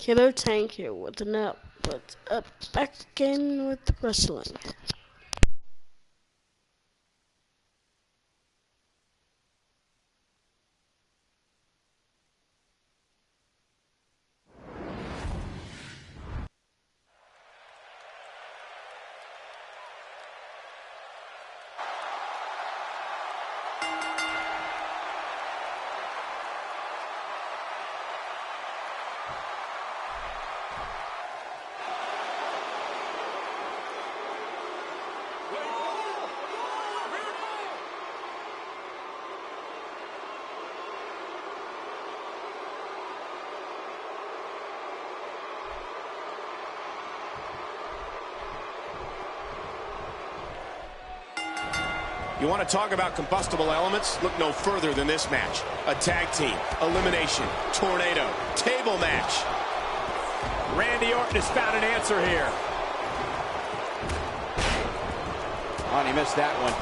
Killer Tank here with an up. What's up? Back again with wrestling. You want to talk about combustible elements? Look no further than this match. A tag team, elimination, tornado, table match. Randy Orton has found an answer here. Oh, and he missed that one.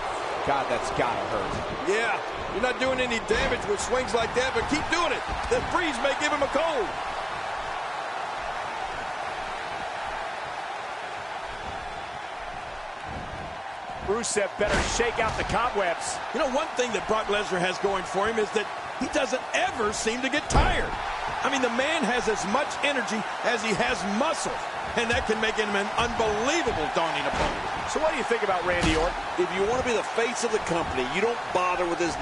God, that's gotta hurt. Yeah, you're not doing any damage with swings like that, but keep doing it. The freeze may give him a cold. Rusev better shake out the cobwebs. You know, one thing that Brock Lesnar has going for him is that he doesn't ever seem to get tired. I mean, the man has as much energy as he has muscle, and that can make him an unbelievable daunting opponent. So what do you think about Randy Orton? If you want to be the face of the company, you don't bother with his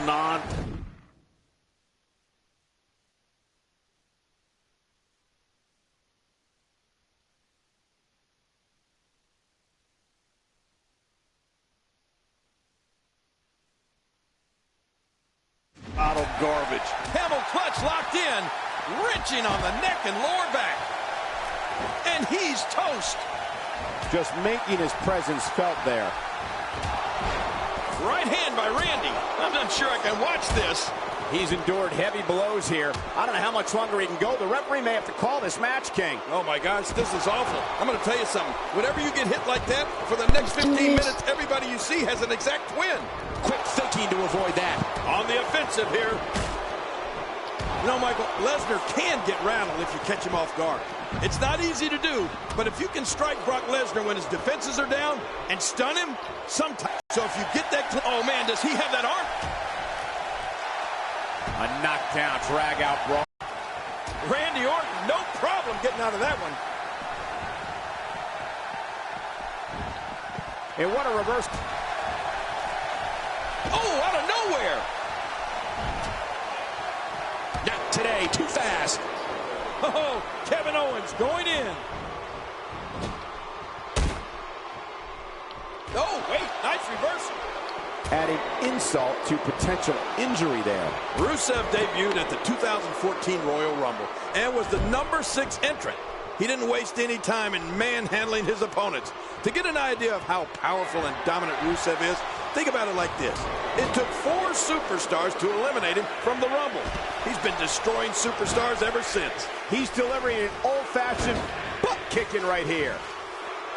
bottle garbage. Camel clutch locked in, wrenching on the neck and lower back. And he's toast. Just making his presence felt there. Right hand by Randy. I'm not sure I can watch this. He's endured heavy blows here. I don't know how much longer he can go. The referee may have to call this match, King. Oh my gosh, this is awful. I'm going to tell you something. Whenever you get hit like that, for the next 15 minutes, everybody you see has an exact twin. Quick thinking to avoid that. On the offensive here. You know, Michael, Lesnar can get rattled if you catch him off guard. It's not easy to do, but if you can strike Brock Lesnar when his defenses are down and stun him, sometimes. So if you get that, oh man, does he have that arm? A knockdown, drag out brawl. Randy Orton, no problem getting out of that one. And what a reverse. Oh, out of nowhere. Not today, too fast. Oh, Kevin Owens going in. Oh, wait, nice reversal. Adding insult to potential injury there. Rusev debuted at the 2014 Royal Rumble and was the number 6 entrant. He didn't waste any time in manhandling his opponents. To get an idea of how powerful and dominant Rusev is, think about it like this. It took 4 superstars to eliminate him from the Rumble. He's been destroying superstars ever since. He's delivering an old-fashioned butt kicking right here.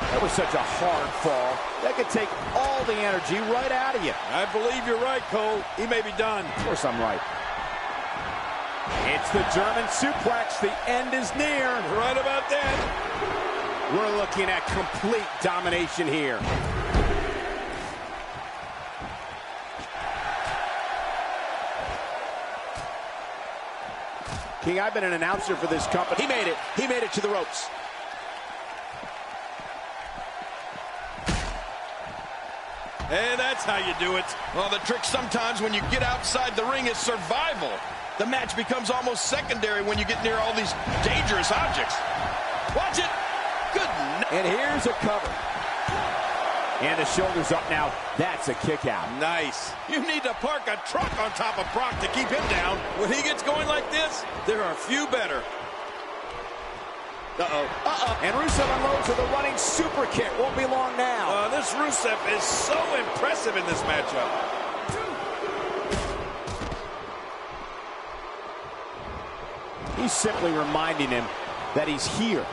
That was such a hard fall. That could take all the energy right out of you. I believe you're right, Cole. He may be done. Of course I'm right. It's the German suplex. The end is near. Right about that. We're looking at complete domination here. King, I've been an announcer for this company. He made it. He made it to the ropes. And that's how you do it. Well, the trick sometimes when you get outside the ring is survival. The match becomes almost secondary when you get near all these dangerous objects. Watch it. Good night. And here's a cover. And the shoulders up now. That's a kick out. Nice. You need to park a truck on top of Brock to keep him down. When he gets going like this, there are few better. And Rusev unloads with a running super kick. Won't be long now. This Rusev is so impressive in this matchup. He's simply reminding him that he's here.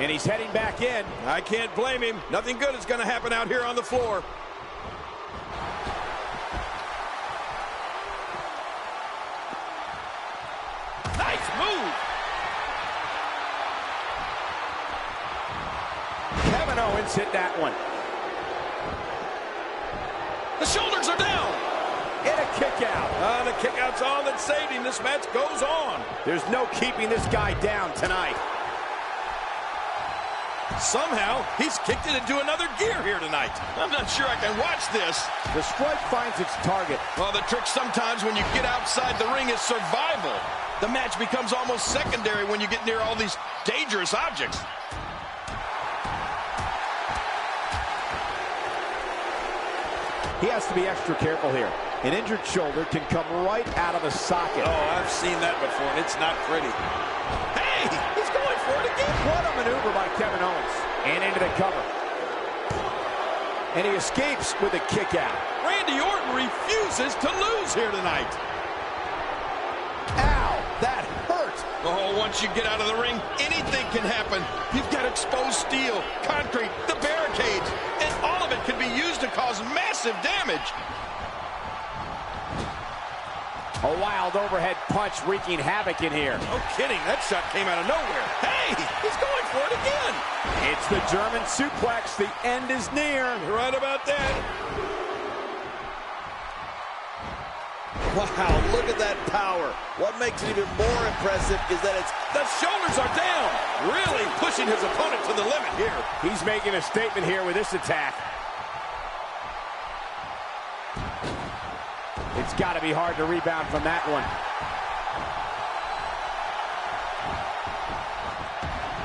And he's heading back in. I can't blame him. Nothing good is going to happen out here on the floor. Nice move. Kevin Owens hit that one. The shoulders are down. And a kick out. The kick out's all that saved him. This match goes on. There's no keeping this guy down tonight. Somehow, he's kicked it into another gear here tonight. I'm not sure I can watch this. The strike finds its target. Well, the trick sometimes when you get outside the ring is survival. The match becomes almost secondary when you get near all these dangerous objects. He has to be extra careful here. An injured shoulder can come right out of the socket. Oh, I've seen that before, and it's not pretty. Hey, he's going for it again. What a maneuver by Kevin Owens. And into the cover. And he escapes with a kick out. Randy Orton refuses to lose here tonight. Ow, that hurt. Oh, once you get out of the ring, anything can happen. You've got exposed steel, concrete, the barricades, and all of it can be used to cause massive damage. A wild overhead punch wreaking havoc in here. No kidding, that shot came out of nowhere. Hey, he's going for it again. It's the German suplex. The end is near. You're right about that. Wow, look at that power. What makes it even more impressive is that the shoulders are down. Really pushing his opponent to the limit here. He's making a statement here with this attack. It's got to be hard to rebound from that one.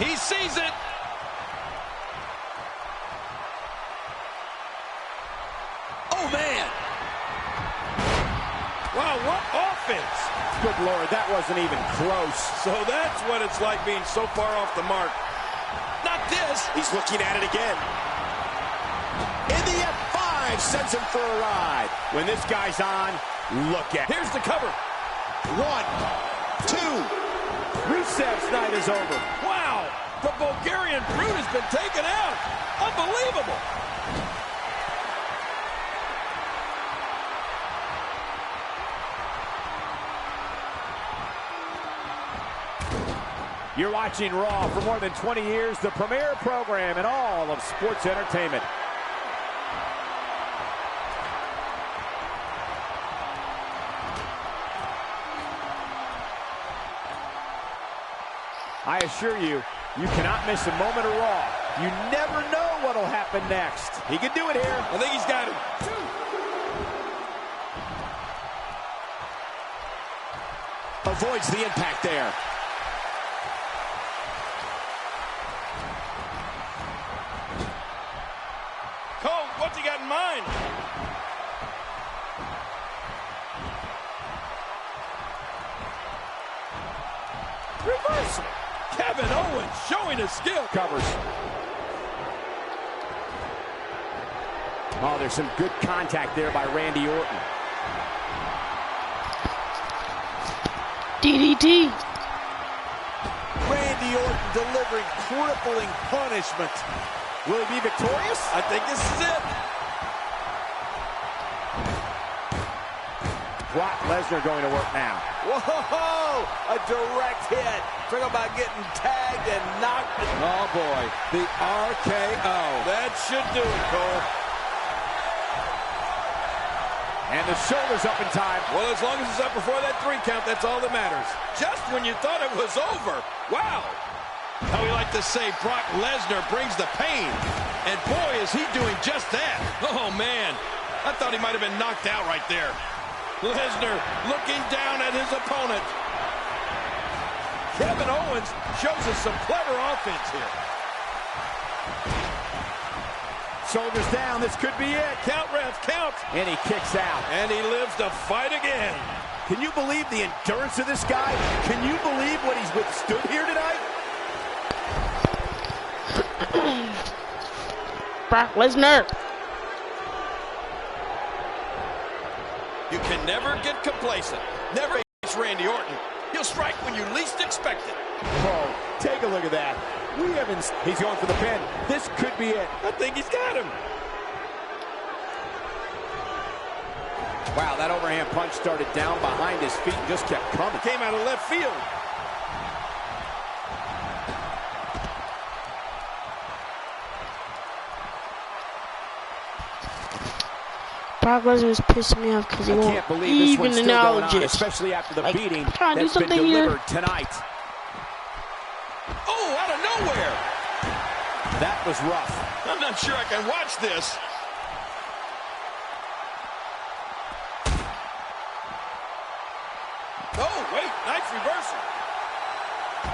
He sees it. oh man. Wow, what offense. Good Lord, that wasn't even close. So that's what it's like being so far off the mark. Not this. He's looking at it again. And the F5 sends him for a ride. When this guy's on, look at it. Here's the cover. 1, 2. Rusev's night is over. Wow, the Bulgarian Brute has been taken out. Unbelievable. You're watching Raw. For more than 20 years, the premier program in all of sports entertainment. I assure you, you cannot miss a moment of Raw. You never know what'll happen next. He can do it here. I think he's got it. Avoids the impact there. Cole, what's he got in mind? Reversal. Kevin Owens showing his skill. Covers. Oh, there's some good contact there by Randy Orton. DDT. Randy Orton delivering crippling punishment. Will he be victorious? I think this is it. Brock Lesnar going to work now. Whoa! A direct hit. Talk about getting tagged and knocked. Oh, boy. The RKO. That should do it, Cole. And the shoulders up in time. Well, as long as it's up before that 3 count, that's all that matters. Just when you thought it was over. Wow. How we like to say Brock Lesnar brings the pain. And boy, is he doing just that. Oh, man. I thought he might have been knocked out right there. Lesnar looking down at his opponent. Kevin Owens shows us some clever offense here. Shoulders down. This could be it. Count, ref, count. And he kicks out. And he lives to fight again. Can you believe the endurance of this guy? Can you believe what he's withstood here tonight? Brock Lesnar. You can never get complacent. Never face Randy Orton. He'll strike when you least expect it. Whoa, take a look at that. He's going for the pin. This could be it. I think he's got him. Wow, that overhand punch started down behind his feet and just kept coming. Came out of left field. Brock Lesnar is pissing me off because he won't even acknowledge it. Especially after the beating trying to do that's been something delivered here tonight. Oh, out of nowhere. That was rough. I'm not sure I can watch this. Oh, wait, nice reversal.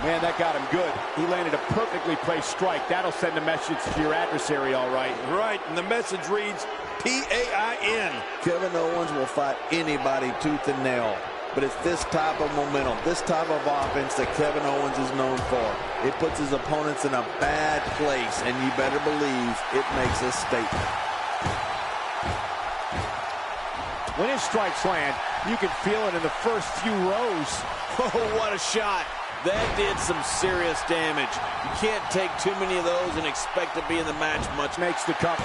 Man, that got him good. He landed a perfectly placed strike. That'll send a message to your adversary, all right. Right, and the message reads P-A-I-N. Kevin Owens will fight anybody tooth and nail. But it's this type of momentum, this type of offense that Kevin Owens is known for. It puts his opponents in a bad place, and you better believe it makes a statement. When his strikes land, you can feel it in the first few rows. Oh, what a shot. That did some serious damage. You can't take too many of those and expect to be in the match much. Makes the cover.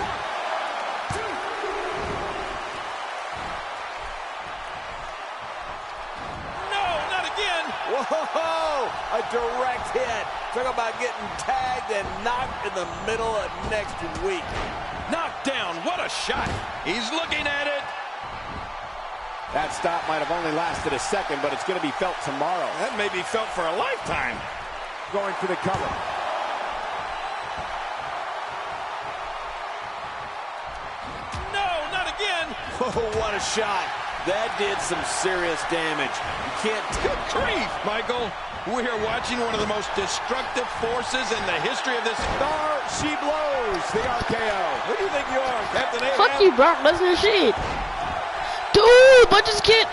No, not again. Whoa, a direct hit. Talk about getting tagged and knocked in the middle of next week. Knocked down, what a shot. He's looking at it. That stop might have only lasted a second, but it's going to be felt tomorrow. That may be felt for a lifetime. Going for the cover. No, not again. Oh, what a shot. That did some serious damage. You can't... Good grief, Michael. We are watching one of the most destructive forces in the history of this. Star, she blows the RKO. Who do you think you are, Captain Ahab? Fuck you, Brock Lesnar shit. Dude, but just get.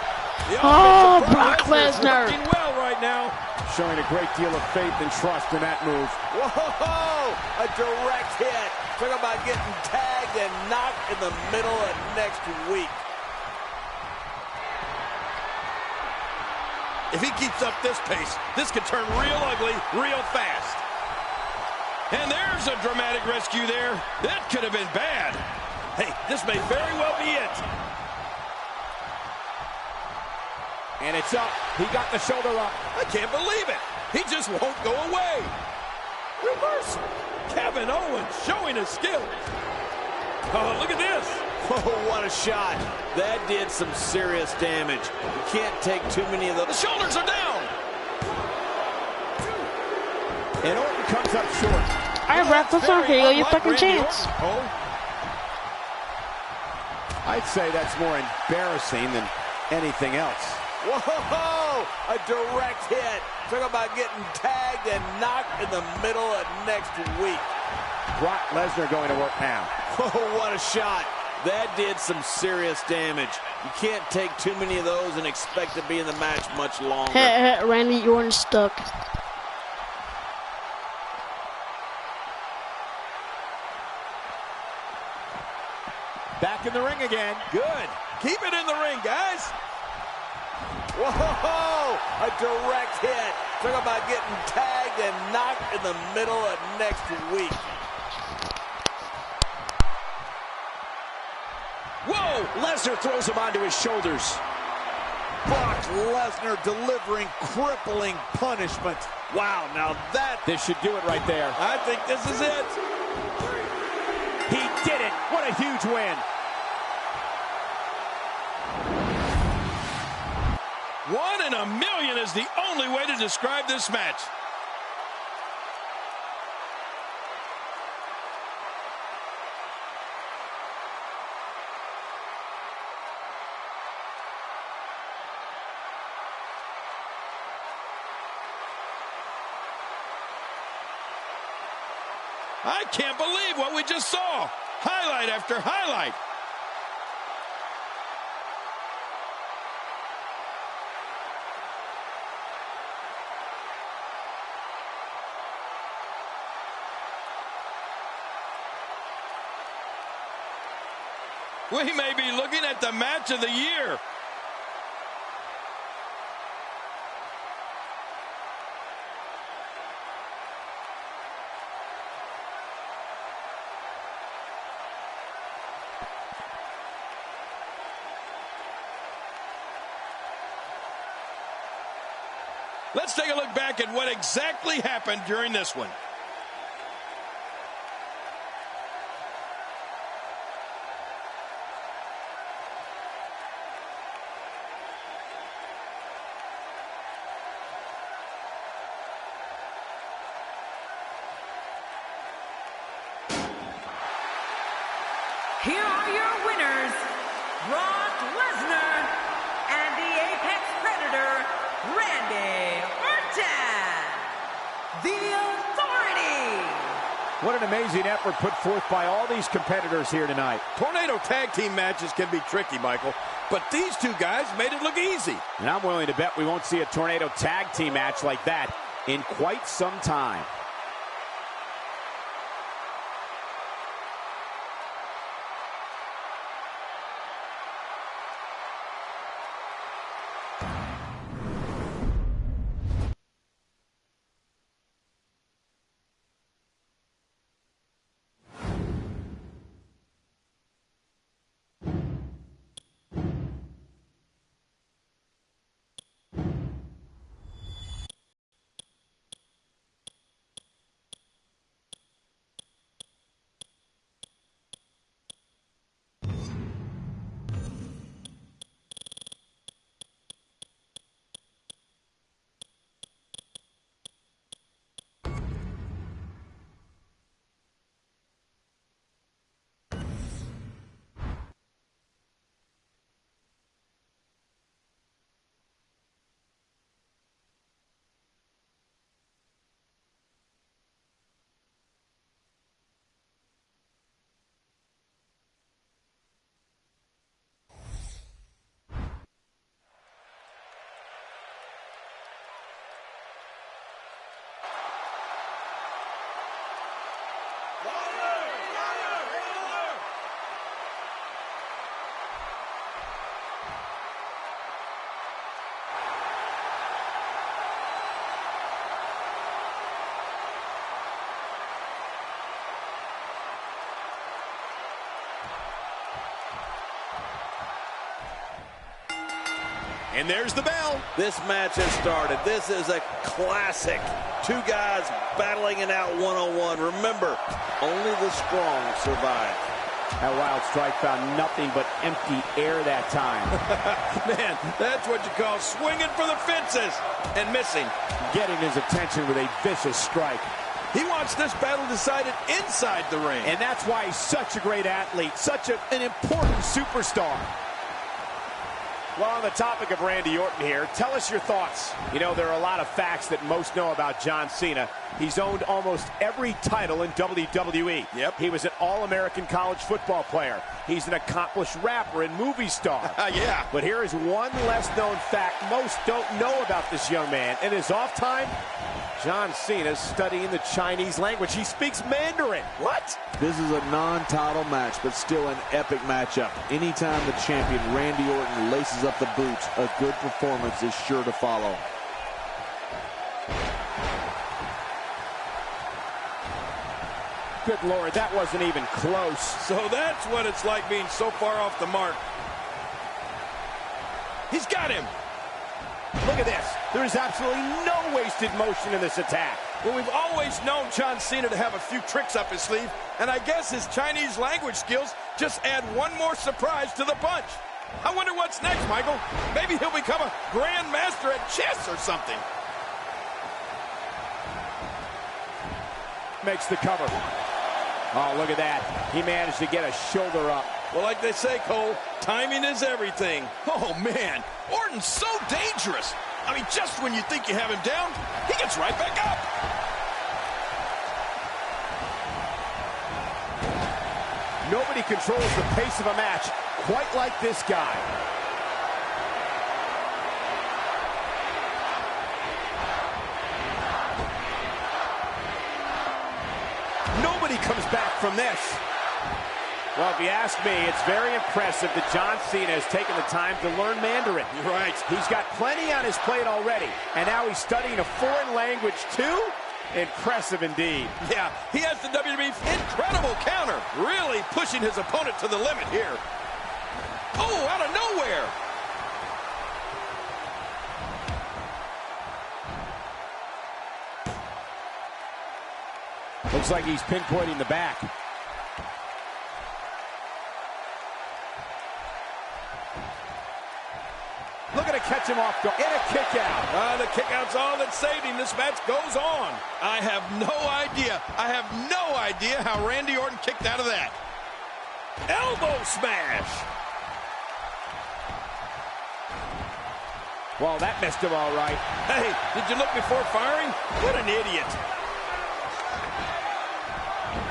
Oh, Brock Lesnar. Working well right now. Showing a great deal of faith and trust in that move. Whoa, a direct hit. Talk about getting tagged and knocked in the middle of next week. If he keeps up this pace, this could turn real ugly real fast. And there's a dramatic rescue there. That could have been bad. Hey, this may very well be it. And it's up. He got the shoulder up. I can't believe it. He just won't go away. Reversal. Kevin Owens showing his skills. Oh, look at this. Oh, what a shot. That did some serious damage. You can't take too many of those. The shoulders are down. And Orton comes up short. All right, Brock Lesnar, here you go, your fucking chance. Oh, I'd say that's more embarrassing than anything else. Whoa, a direct hit. Talk about getting tagged and knocked in the middle of next week. Brock Lesnar going to work now. Oh, what a shot. That did some serious damage. You can't take too many of those and expect to be in the match much longer. Randy Orton stuck. Back in the ring again. good. Keep it in the ring, guys. Whoa, a direct hit. Talk about getting tagged and knocked in the middle of next week. Whoa! Lesnar throws him onto his shoulders. Brock Lesnar delivering crippling punishment. Wow, now that... This should do it right there. I think this is it. He did it. What a huge win. One in a million is the only way to describe this match. I can't believe what we just saw. Highlight after highlight. We may be looking at the match of the year. Let's take a look back at what exactly happened during this one. Here are your winners, Brock Lesnar and the Apex Predator, Randy Orton, the Authority. What an amazing effort put forth by all these competitors here tonight. Tornado tag team matches can be tricky, Michael, but these two guys made it look easy. And I'm willing to bet we won't see a Tornado tag team match like that in quite some time. And there's the bell. This match has started. This is a classic. Two guys battling it out one-on-one. Remember, only the strong survive. That wild strike found nothing but empty air that time. Man, that's what you call swinging for the fences and missing. Getting his attention with a vicious strike. He wants this battle decided inside the ring. And that's why he's such a great athlete, such an important superstar. Well, on the topic of Randy Orton here, tell us your thoughts. You know, there are a lot of facts that most know about John Cena. He's owned almost every title in WWE. Yep. He was an All-American college football player. He's an accomplished rapper and movie star. Yeah. But here is one less known fact most don't know about this young man. In his off time, John Cena's studying the Chinese language. He speaks Mandarin. What? This is a non-title match, but still an epic matchup. Anytime the champion, Randy Orton, laces up the boots, a good performance is sure to follow. Good Lord, that wasn't even close. So that's what it's like being so far off the mark. He's got him. Look at this. There is absolutely no wasted motion in this attack. Well, we've always known John Cena to have a few tricks up his sleeve, and I guess his Chinese language skills just add one more surprise to the bunch. I wonder what's next, Michael. Maybe he'll become a grand master at chess or something. Makes the cover. Oh, look at that. He managed to get a shoulder up. Well, like they say, Cole, timing is everything. Oh, man, Orton's so dangerous. I mean, just when you think you have him down, he gets right back up. Nobody controls the pace of a match quite like this guy. Nobody comes back from this. Well, if you ask me, it's very impressive that John Cena has taken the time to learn Mandarin. You're right. He's got plenty on his plate already, and now he's studying a foreign language too? Impressive indeed. Yeah, he has the WWE's incredible counter, really pushing his opponent to the limit here. Oh, out of nowhere. Looks like he's pinpointing the back. Looking to catch him off guard. And a kick out. The kick out's all that saved him. This match goes on. I have no idea. I have no idea how Randy Orton kicked out of that. Elbow smash. Well, that missed him all right. Hey, did you look before firing? What an idiot.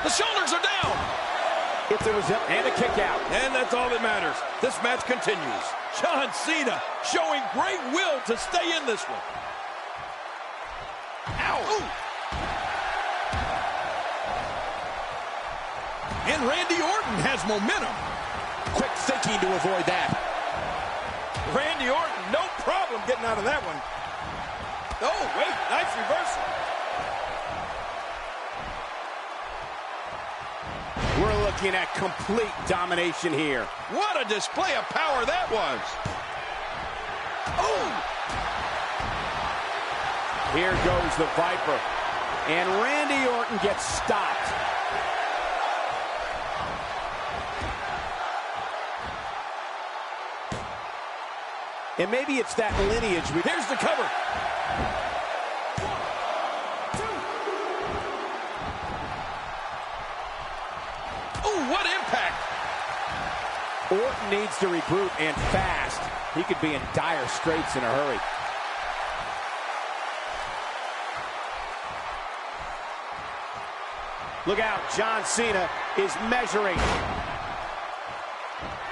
The shoulders are down. If there was and a kick out. And that's all that matters. This match continues. John Cena showing great will to stay in this one. Ow! Ooh. And Randy Orton has momentum. Quick thinking to avoid that. Randy Orton, no problem getting out of that one. Oh, wait, nice reversal. We're looking at complete domination here. What a display of power that was. Oh! Here goes the Viper. And Randy Orton gets stopped. And maybe it's that lineage. Here's the cover. What impact! Orton needs to regroup, and fast. He could be in dire straits in a hurry. Look out, John Cena is measuring.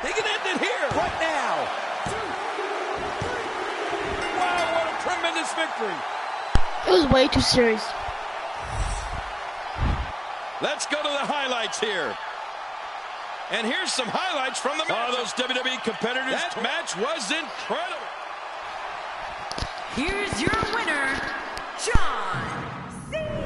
He can end it here. Right now. Wow, what a tremendous victory. It was way too serious. Let's go to the highlights here. And here's some highlights from the match. Oh, those WWE competitors. That match was incredible. Here's your winner, John Cena.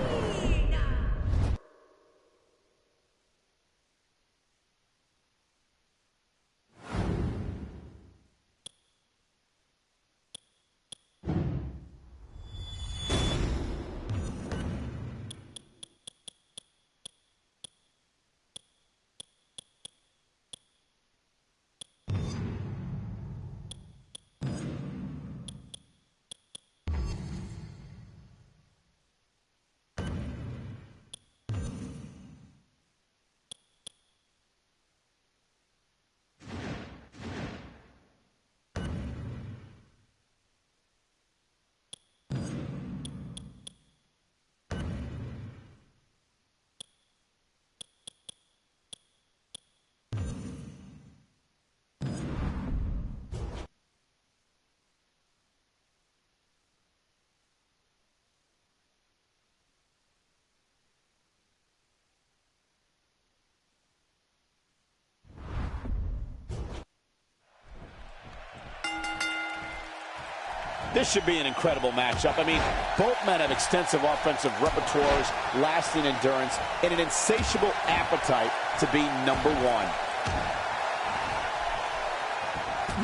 This should be an incredible matchup. I mean, both men have extensive offensive repertoires, lasting endurance, and an insatiable appetite to be number one.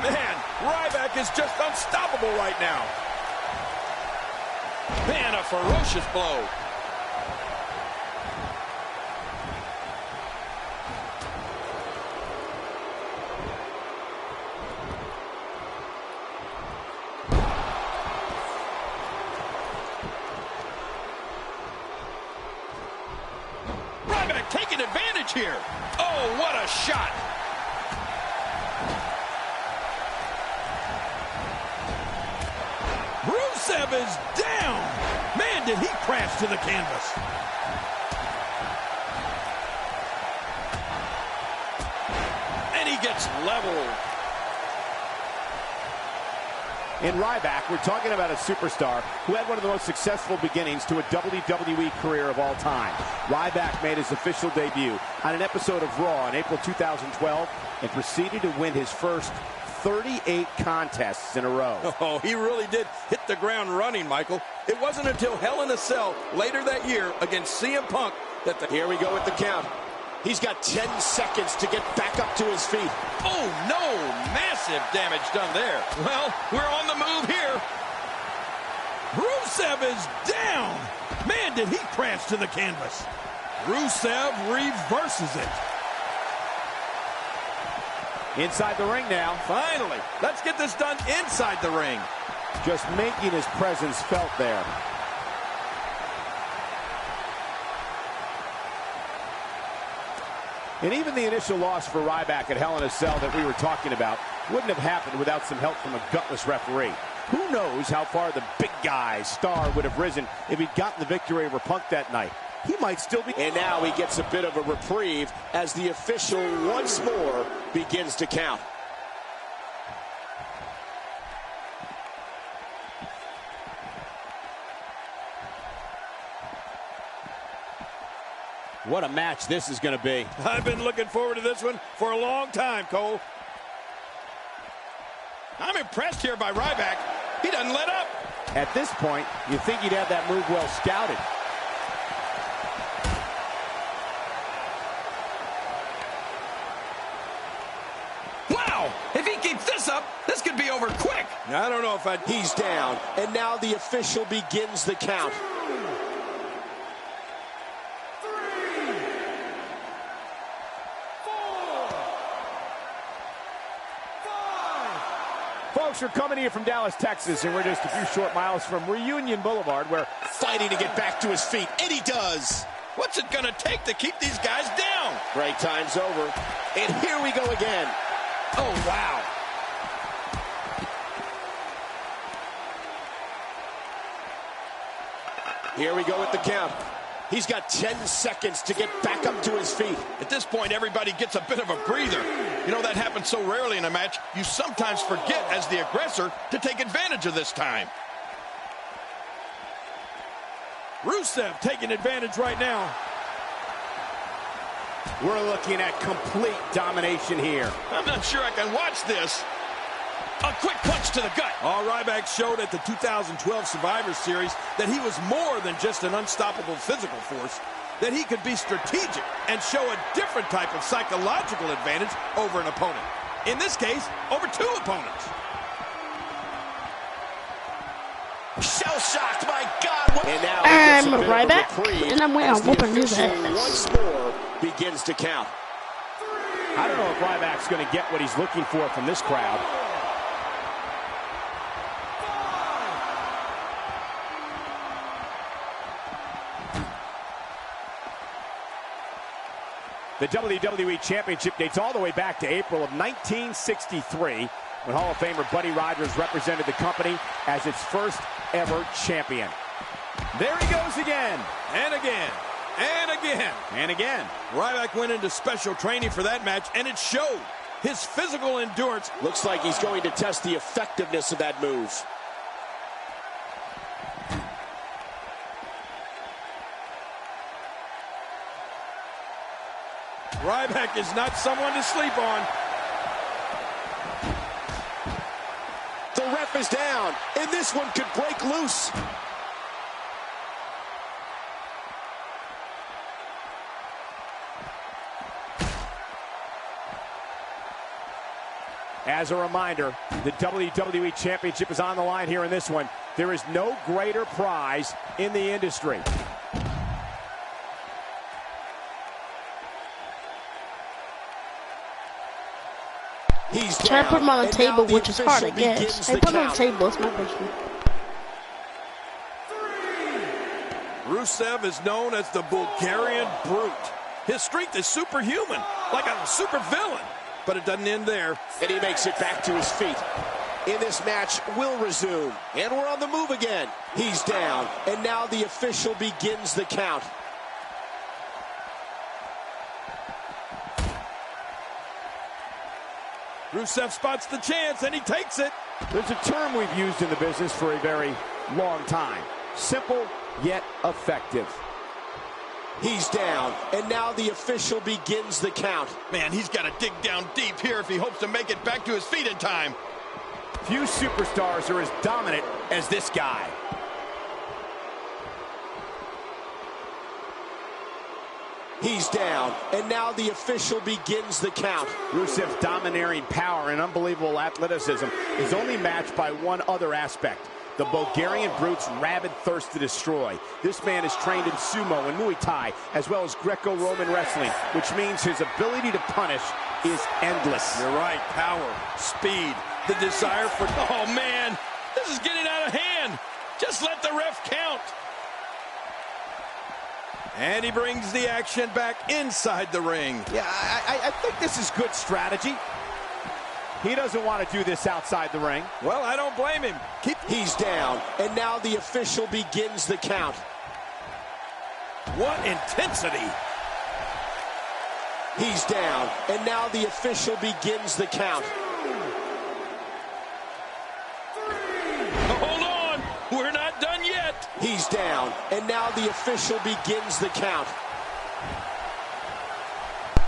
Man, Ryback is just unstoppable right now. Man, a ferocious blow. Taking advantage here. Oh, what a shot. Rusev is down. Man, did he crash to the canvas. And he gets leveled. In Ryback, we're talking about a superstar who had one of the most successful beginnings to a WWE career of all time. Ryback made his official debut on an episode of Raw in April 2012 and proceeded to win his first 38 contests in a row. Oh, he really did hit the ground running, Michael. It wasn't until Hell in a Cell later that year against CM Punk that the... Here we go with the count. He's got 10 seconds to get back up to his feet. Oh, no. Massive damage done there. Well, we're on the move here. Rusev is down. Man, did he crash to the canvas. Rusev reverses it. Inside the ring now. Finally, let's get this done inside the ring. Just making his presence felt there. And even the initial loss for Ryback at Hell in a Cell that we were talking about wouldn't have happened without some help from a gutless referee. Who knows how far the big guy, Star, would have risen if he'd gotten the victory over Punk that night. He might still be. And now he gets a bit of a reprieve as the official once more begins to count. What a match this is going to be. I've been looking forward to this one for a long time, Cole. I'm impressed here by Ryback. He doesn't let up. At this point, you think he'd have that move well scouted. Wow! If he keeps this up, this could be over quick. I don't know if I'd... He's down, and now the official begins the count. Folks, we're coming here from Dallas, Texas, and we're just a few short miles from Reunion Boulevard, where Fighting to get back to his feet, and he does. What's it gonna take to keep these guys down? Break time's over, and here we go again. Oh, wow. Here we go with the count. He's got 10 seconds to get back up to his feet. At this point, everybody gets a bit of a breather. You know, that happens so rarely in a match, you sometimes forget as the aggressor to take advantage of this time. Rusev taking advantage right now. we're looking at complete domination here. I'm not sure I can watch this. A quick punch to the gut. Ryback showed at the 2012 Survivor Series that he was more than just an unstoppable physical force, that he could be strategic and show a different type of psychological advantage over an opponent. In this case, over two opponents. Shell-shocked, my God. And now he gets a bit Ryback, of a reprieve and I'm waiting as on the whooping his official ass. once more begins to count. I don't know if Ryback's going to get what he's looking for from this crowd. The WWE Championship dates all the way back to April of 1963, when Hall of Famer Buddy Rogers represented the company as its first ever champion. There he goes again. And again. And again. And again. Ryback went into special training for that match, and it showed. His physical endurance. Looks like he's going to test the effectiveness of that move. Ryback is not someone to sleep on. The ref is down, and this one could break loose. As a reminder, the WWE Championship is on the line here in this one. There is no greater prize in the industry. He's Try to put him on the down, table, and now which is hard, I official guess. begins I the put him on the count. table, it's my business. Rusev is known as the Bulgarian Brute. His strength is superhuman, like a super villain. But it doesn't end there. And he makes it back to his feet. In this match will resume. And we're on the move again. He's down. And now the official begins the count. Rusev spots the chance, and he takes it. There's a term we've used in the business for a very long time. Simple, yet effective. He's down. And now the official begins the count. Man, he's got to dig down deep here if he hopes to make it back to his feet in time. Few superstars are as dominant as this guy. He's down. And now the official begins the count. Rusev's domineering power and unbelievable athleticism is only matched by one other aspect: The Bulgarian Brute's rabid thirst to destroy. This man is trained in sumo and Muay Thai, as well as Greco-Roman wrestling, which means his ability to punish is endless. You're right. Power, speed, the desire for... Oh, man, this is getting out of hand. Just let the ref count. And he brings the action back inside the ring. Yeah, I think this is good strategy. He doesn't want to do this outside the ring. Well, I don't blame him. He's down, and now the official begins the count. What intensity. He's down, and now the official begins the count. Hold on, we're not done yet. He's down, and now the official begins the count.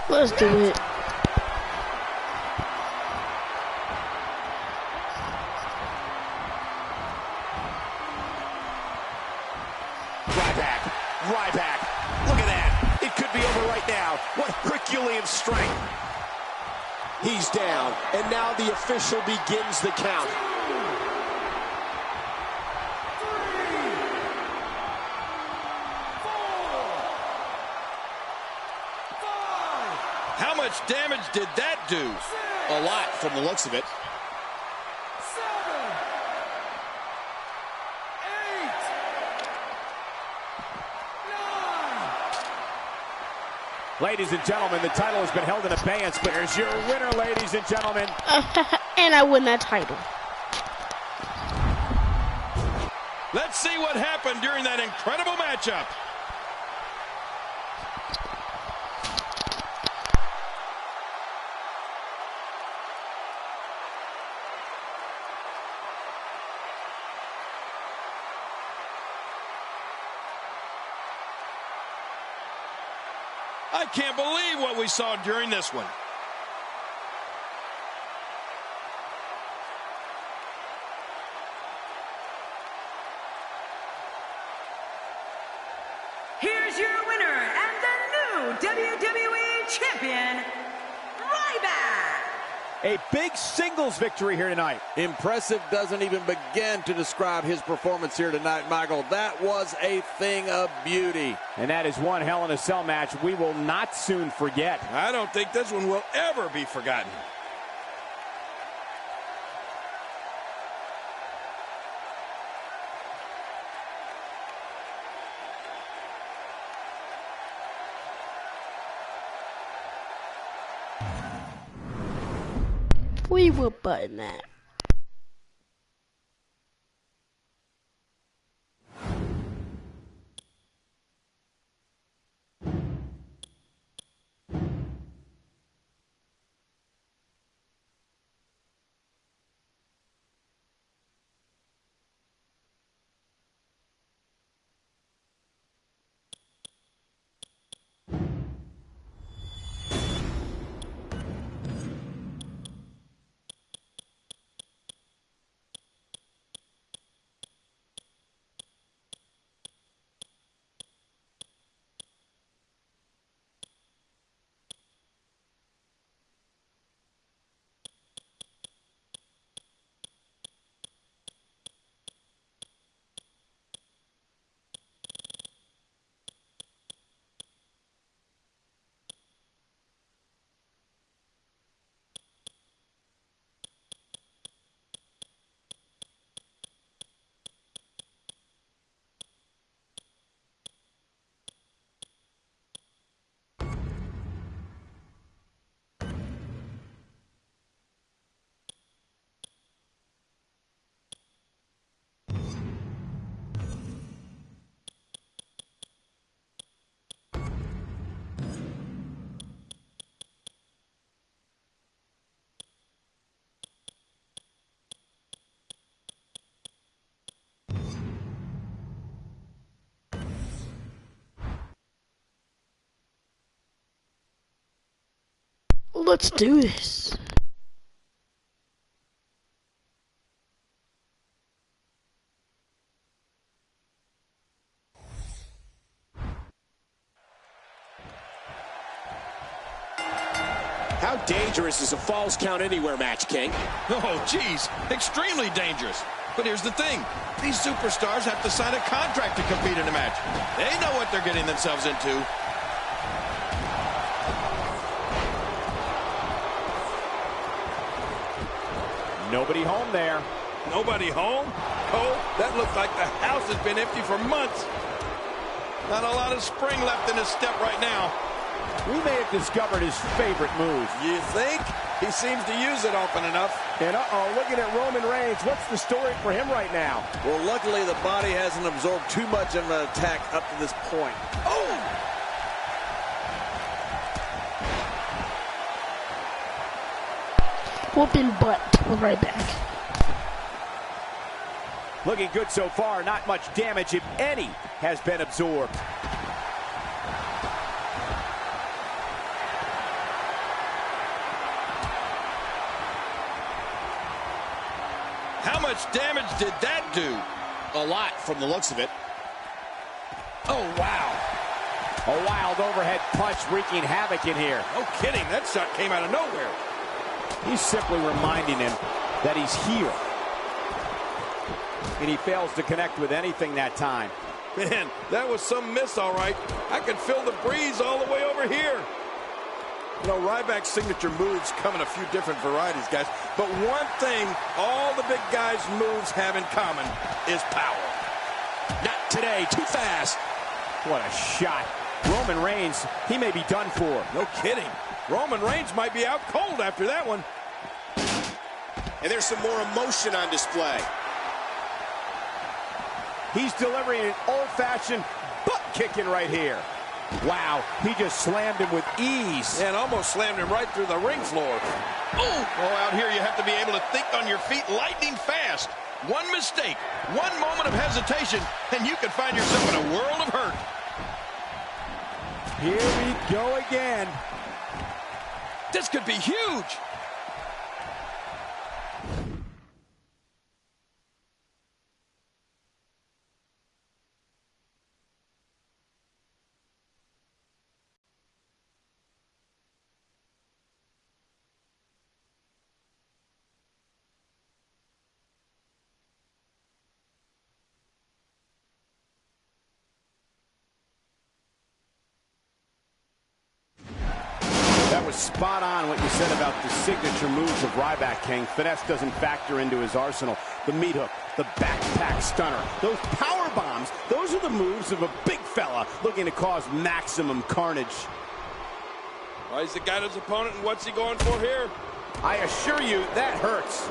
Let's do it. Ryback. Look at that. It could be over right now. What Herculean strength. He's down, and now the official begins the count. How much damage did that do? A lot from the looks of it. Ladies and gentlemen, the title has been held in abeyance, but here's your winner, ladies and gentlemen. And I win that title. Let's see what happened during that incredible matchup. I can't believe what we saw during this one. Here's your winner and the new WWE Champion, Ryback. A big singles victory here tonight. Impressive doesn't even begin to describe his performance here tonight, Michael. That was a thing of beauty. And that is one Hell in a Cell match we will not soon forget. I don't think this one will ever be forgotten. We will button that. Let's do this. How dangerous is a Falls Count Anywhere match, King? Oh, geez, extremely dangerous. But here's the thing. These superstars have to sign a contract to compete in a match. They know what they're getting themselves into. Nobody home there. Nobody home? Cole, that looks like the house has been empty for months. Not a lot of spring left in his step right now. We may have discovered his favorite move. You think? He seems to use it often enough. And looking at Roman Reigns, what's the story for him right now? Well, luckily the body hasn't absorbed too much of an attack up to this point. Oh! Whooping butt. We'll be right back. Looking good so far. Not much damage, if any, has been absorbed. How much damage did that do? A lot from the looks of it. Oh, wow. A wild overhead punch wreaking havoc in here. No kidding. That shot came out of nowhere. He's simply reminding him that he's here. And he fails to connect with anything that time. Man, that was some miss, all right. I could feel the breeze all the way over here. You know, Ryback's signature moves come in a few different varieties, guys. But one thing all the big guys' moves have in common is power. Not today. Too fast. What a shot. Roman Reigns, he may be done for. No kidding. Roman Reigns might be out cold after that one. And there's some more emotion on display. He's delivering an old-fashioned butt kicking right here. Wow, he just slammed him with ease. And almost slammed him right through the ring floor. Oh, out here you have to be able to think on your feet lightning fast. One mistake, one moment of hesitation, and you can find yourself in a world of hurt. Here we go again. This could be huge. Spot on what you said about the signature moves of Ryback, King. Finesse doesn't factor into his arsenal. The meat hook, the backpack stunner, those power bombs, those are the moves of a big fella looking to cause maximum carnage. Well, he's got his opponent, and what's he going for here? I assure you, that hurts.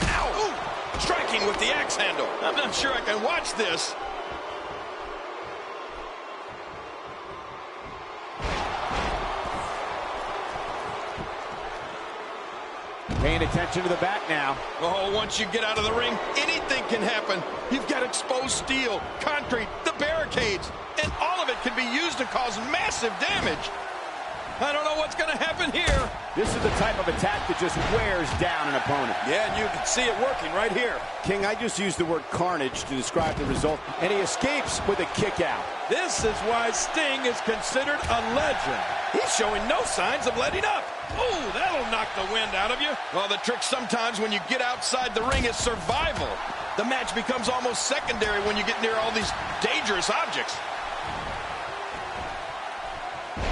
Ow! Ooh, striking with the axe handle. I'm not sure I can watch this. Paying attention to the back now. Oh, once you get out of the ring, anything can happen. You've got exposed steel, concrete, the barricades, and all of it can be used to cause massive damage. I don't know what's going to happen here. This is the type of attack that just wears down an opponent. Yeah, and you can see it working right here. King, I just used the word carnage to describe the result, and he escapes with a kick out. This is why Sting is considered a legend. He's showing no signs of letting up. Ooh, that'll knock the wind out of you. Well, the trick sometimes when you get outside the ring is survival. The match becomes almost secondary when you get near all these dangerous objects.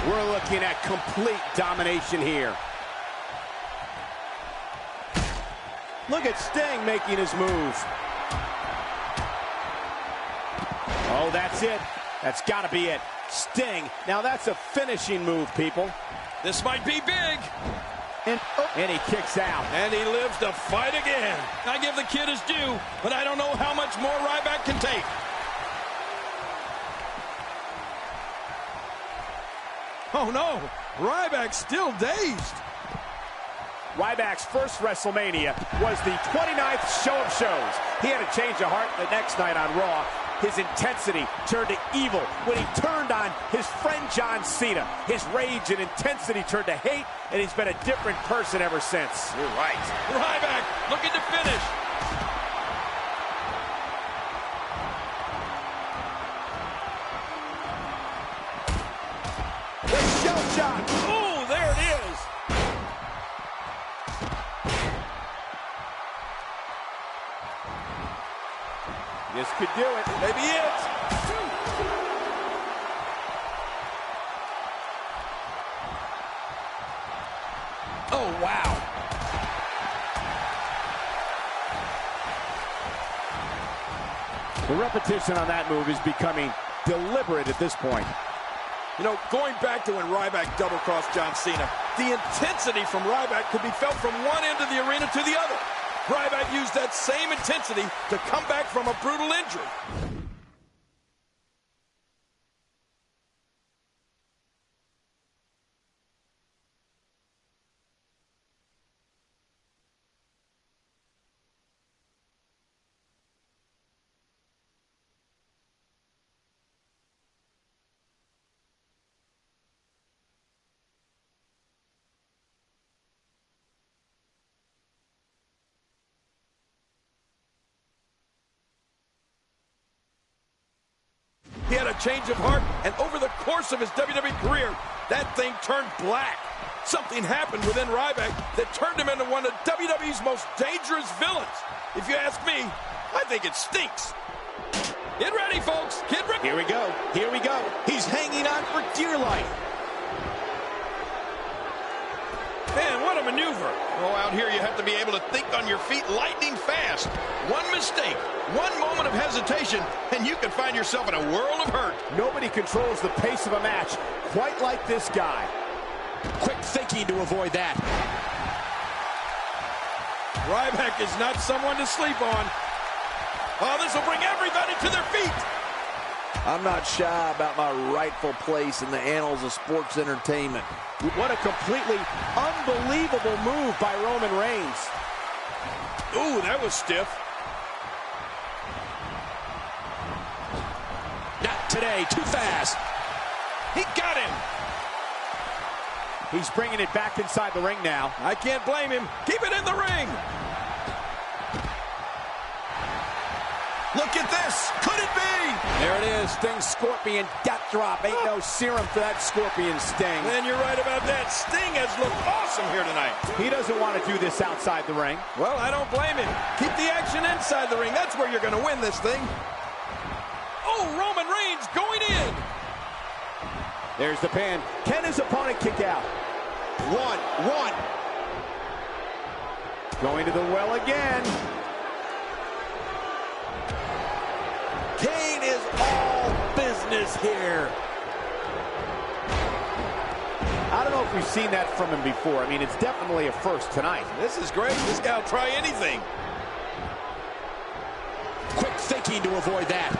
We're looking at complete domination here. Look at Sting making his move. Oh, that's it. That's got to be it. Sting. Now that's a finishing move, people. This might be big. And he kicks out. And he lives to fight again. I give the kid his due, but I don't know how much more Ryback can take. Oh, no. Ryback's still dazed. Ryback's first WrestleMania was the 29th show of shows. He had a change of heart the next night on Raw. His intensity turned to evil when he turned on his friend John Cena. His rage and intensity turned to hate, and he's been a different person ever since. You're right. Ryback looking to finish. The shell shot. Oh, there it is. could do it. Maybe it. Oh, wow. The repetition on that move is becoming deliberate at this point. You know, going back to when Ryback double-crossed John Cena, the intensity from Ryback could be felt from one end of the arena to the other. Ryback used that same intensity to come back from a brutal injury. He had a change of heart, and over the course of his WWE career, that thing turned black. Something happened within Ryback that turned him into one of WWE's most dangerous villains. If you ask me, I think it stinks. Get ready, folks. Get ready. Here we go. Here we go. He's hanging on for dear life. Man, what a maneuver. Oh, out here you have to be able to think on your feet lightning fast. One mistake, one moment of hesitation, and you can find yourself in a world of hurt. Nobody controls the pace of a match quite like this guy. Quick thinking to avoid that. Ryback is not someone to sleep on. Oh, this will bring everybody to their feet. I'm not shy about my rightful place in the annals of sports entertainment. What a completely unbelievable move by Roman Reigns. Ooh, that was stiff. Not today, too fast. He got him. He's bringing it back inside the ring now. I can't blame him. Keep it in the ring. Look at this. Could it be? There it is. Sting's Scorpion death drop. Ain't no serum for that Scorpion Sting. And you're right about that. Sting has looked awesome here tonight. He doesn't want to do this outside the ring. Well, I don't blame him. Keep the action inside the ring. That's where you're going to win this thing. Oh, Roman Reigns going in. There's the pin. Can his opponent kick out? One. Going to the well again. Kane is all business here. I don't know if we've seen that from him before. I mean, it's definitely a first tonight. This is great. This guy will try anything. Quick thinking to avoid that.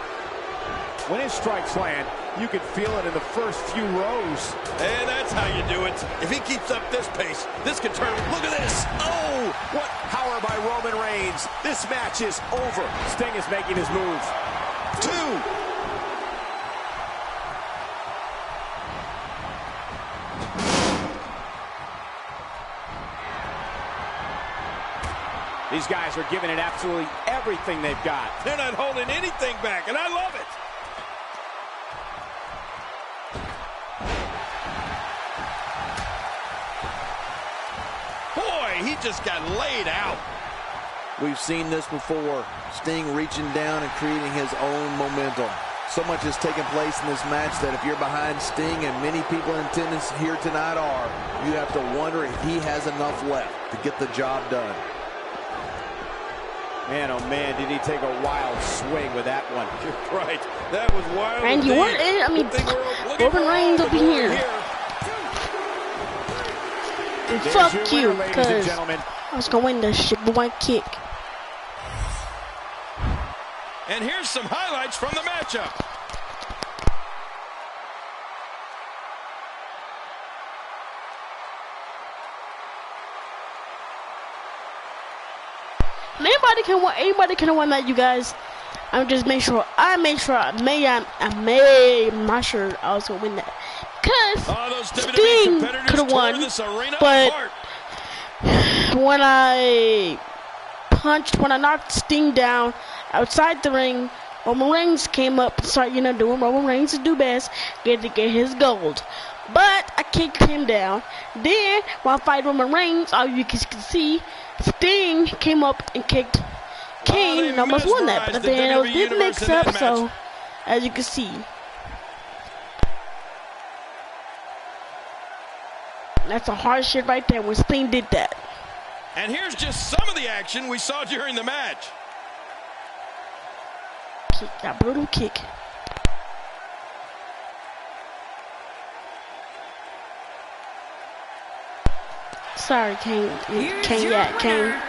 When his strikes land, you can feel it in the first few rows. And that's how you do it. If he keeps up this pace, this could turn. Look at this. Oh, what power by Roman Reigns. This match is over. Sting is making his move. 2. These guys are giving it absolutely everything they've got. They're not holding anything back, and I love it. Boy, he just got laid out. We've seen this before. Sting reaching down and creating his own momentum. So much has taken place in this match that if you're behind Sting, and many people in attendance here tonight are, you have to wonder if he has enough left to get the job done. Man, oh man, did he take a wild swing with that one. You're right. That was wild. And you weren't in, I mean, Roman Reigns will be here. And fuck you, because I was going to win this shit with one kick. And here's some highlights from the matchup. Anybody can win that, you guys. I'm just make sure. I'm not sure I was gonna win that because Sting could have won, but when I knocked Sting down outside the ring, Roman Reigns came up and started, doing Roman Reigns to do best, get his gold. But I kicked him down. Then, while fighting Roman Reigns, all you can see, Sting came up and kicked Kane almost won that, but at the end it did mix up, so as you can see. That's a hard shit right there when Sting did that. And here's just some of the action we saw during the match. Kick, that brutal kick. Sorry, Kane. Kane.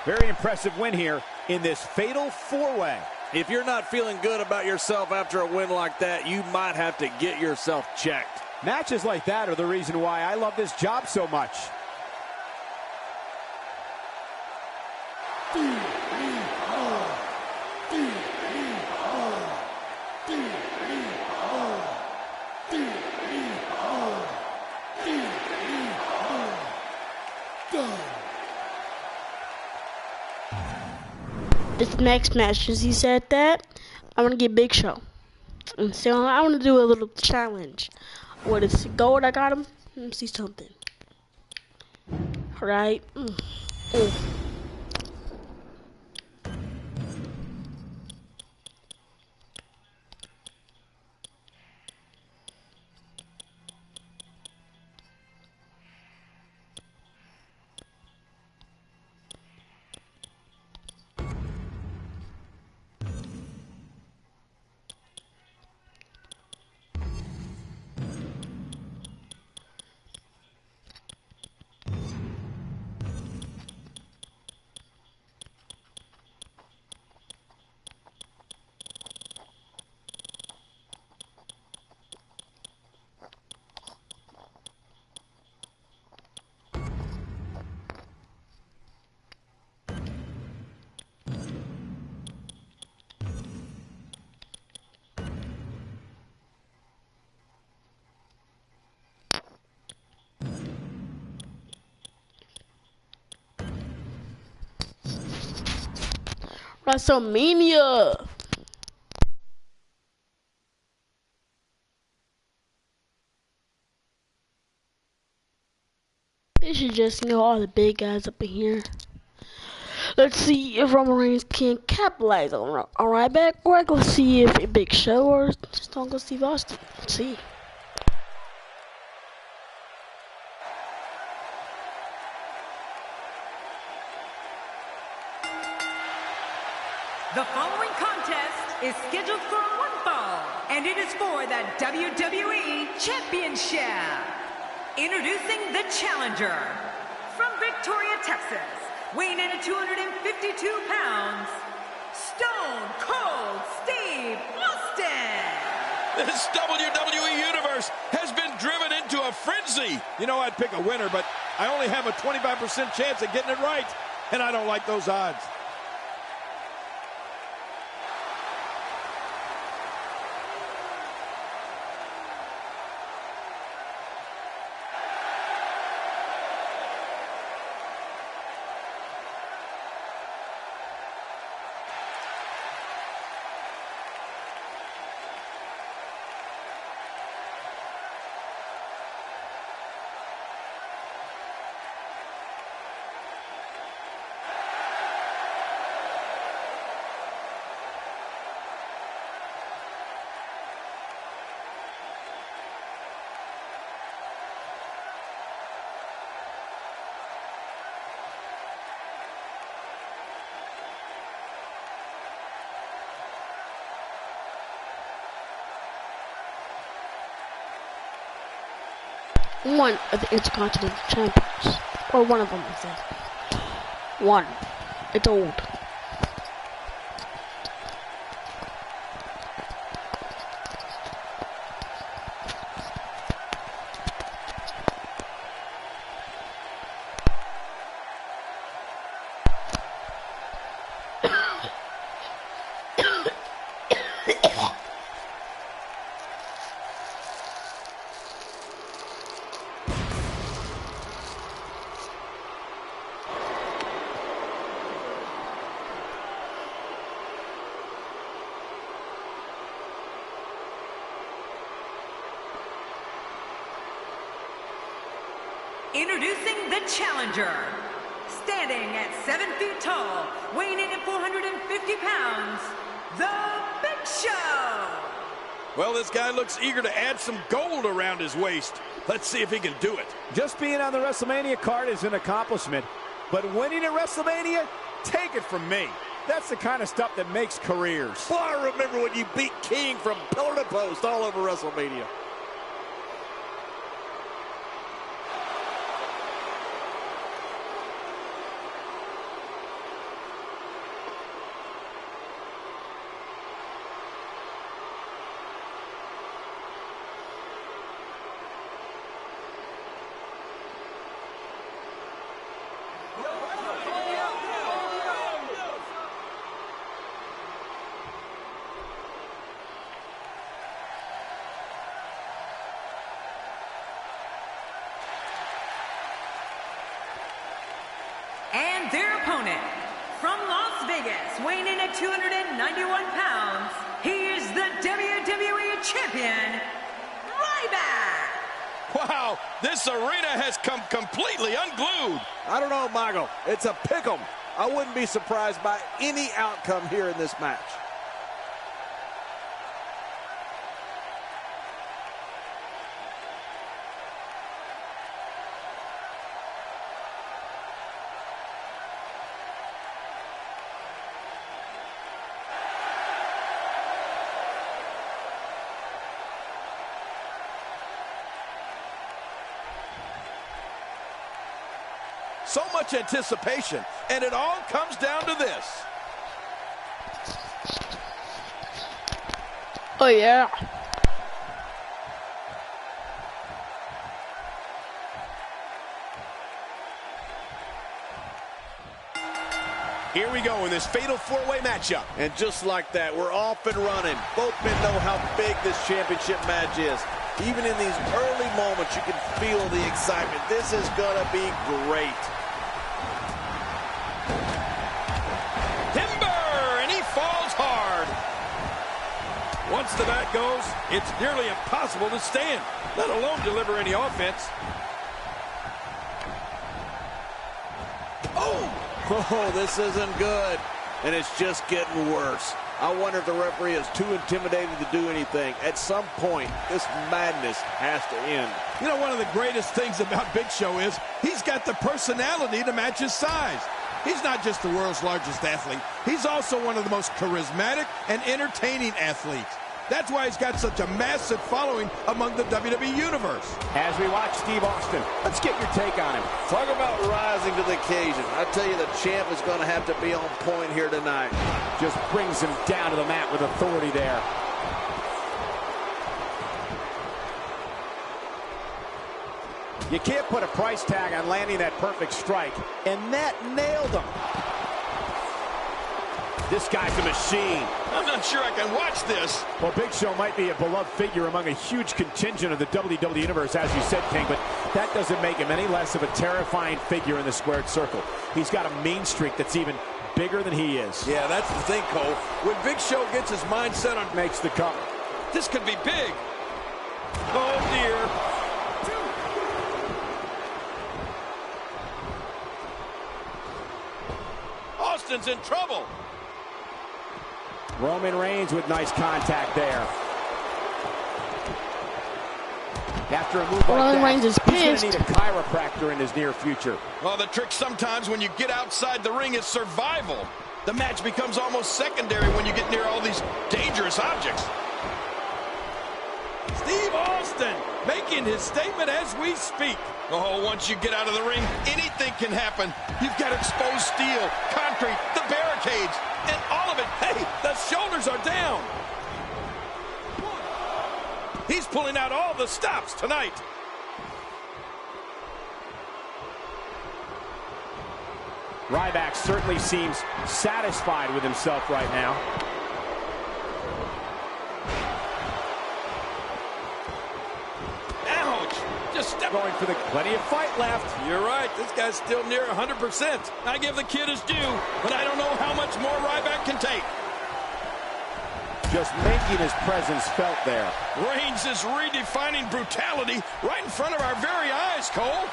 Very impressive win here in this fatal four-way. If you're not feeling good about yourself after a win like that, you might have to get yourself checked. Matches like that are the reason why I love this job so much. This next match, as he said that, I want to get Big Show. And so I want to do a little challenge. What is gold? I got him. Let me see something. Right. WrestleMania. They should just all the big guys up in here. Let's see if Roman Reigns can capitalize on Ryback, or let's see if a Big Show or just Stone Cold Steve Austin. Let's see. The following contest is scheduled for one fall, and it is for the WWE Championship. Introducing the challenger from Victoria, Texas, weighing in at 252 pounds, Stone Cold Steve Austin. This WWE Universe has been driven into a frenzy. You know, I'd pick a winner, but I only have a 25% chance of getting it right, and I don't like those odds. One of the Intercontinental Champions. Or one of them, I said. One. It's old. Introducing the challenger, standing at 7 feet tall, weighing in at 450 pounds, The Big Show. Well, this guy looks eager to add some gold around his waist. Let's see if he can do it. Just being on the WrestleMania card is an accomplishment, but winning at WrestleMania, take it from me. That's the kind of stuff that makes careers. Well, I remember when you beat King from pillar to post all over WrestleMania. And their opponent, from Las Vegas, weighing in at 291 pounds, he is the WWE Champion, Ryback. Wow, this arena has come completely unglued. I don't know, Michael. It's a pick'em. I wouldn't be surprised by any outcome here in this match. So much anticipation, and it all comes down to this. Oh, yeah. Here we go in this fatal four-way matchup. And just like that, we're off and running. Both men know how big this championship match is. Even in these early moments, you can feel the excitement. This is gonna be great. Timber, and he falls hard. Once the bat goes, it's nearly impossible to stand, let alone deliver any offense. Oh, this isn't good. And it's just getting worse. I wonder if the referee is too intimidated to do anything. At some point, this madness has to end. You know, one of the greatest things about Big Show is he's got the personality to match his size. He's not just the world's largest athlete. He's also one of the most charismatic and entertaining athletes. That's why he's got such a massive following among the WWE Universe. As we watch Steve Austin, let's get your take on him. Talk about rising to the occasion. I tell you, the champ is going to have to be on point here tonight. Just brings him down to the mat with authority there. You can't put a price tag on landing that perfect strike, and that nailed him. This guy's a machine. I'm not sure I can watch this. Well, Big Show might be a beloved figure among a huge contingent of the WWE Universe, as you said, King, but that doesn't make him any less of a terrifying figure in the squared circle. He's got a mean streak that's even bigger than he is. Yeah, that's the thing, Cole. When Big Show gets his mind set on... Makes the cover. This could be big. Oh, dear. Austin's in trouble. Roman Reigns with nice contact there. After a move like that, Reigns is pissed. He's going to need a chiropractor in his near future. Well, the trick sometimes when you get outside the ring is survival. The match becomes almost secondary when you get near all these dangerous objects. Steve Austin making his statement as we speak. Oh, once you get out of the ring, anything can happen. You've got exposed steel, concrete, the barricades, and all of it. Hey, the shoulders are down. He's pulling out all the stops tonight. Ryback certainly seems satisfied with himself right now. Ouch! Just step going for the plenty of fight left. You're right. This guy's still near 100%. I give the kid his due, but I don't know how much more Ryback can take. Just making his presence felt there. Reigns is redefining brutality right in front of our very eyes, Cole.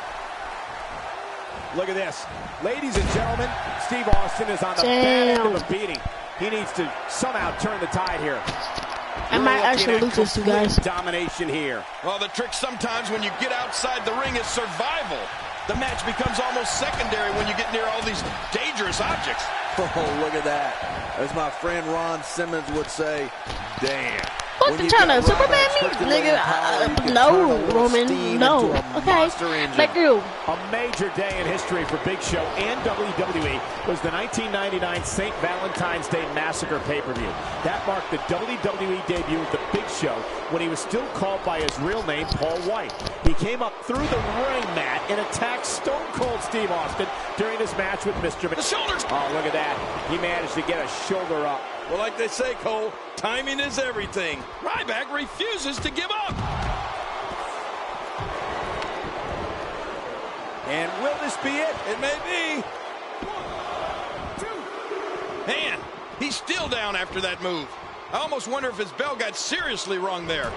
Look at this. Ladies and gentlemen, Steve Austin is on the bad end of a beating. He needs to somehow turn the tide here. I might actually lose this, you guys. Domination here. Well, the trick sometimes when you get outside the ring is survival. The match becomes almost secondary when you get near all these dangerous objects. Oh, look at that. As my friend Ron Simmons would say, damn. What you trying to Superman me? Nigga, no, Roman, no. Okay, let go. A major day in history for Big Show and WWE was the 1999 St. Valentine's Day Massacre pay-per-view. That marked the WWE debut of the Big Show when he was still called by his real name, Paul White. He came up through the ring mat and attacked Stone Cold Steve Austin during his match with Mr. The shoulders. Oh, look at that. He managed to get a shoulder up. Well, like they say, Cole, timing is everything. Ryback refuses to give up. And will this be it? It may be. 1, 2. Man, he's still down after that move. I almost wonder if his bell got seriously wrong there.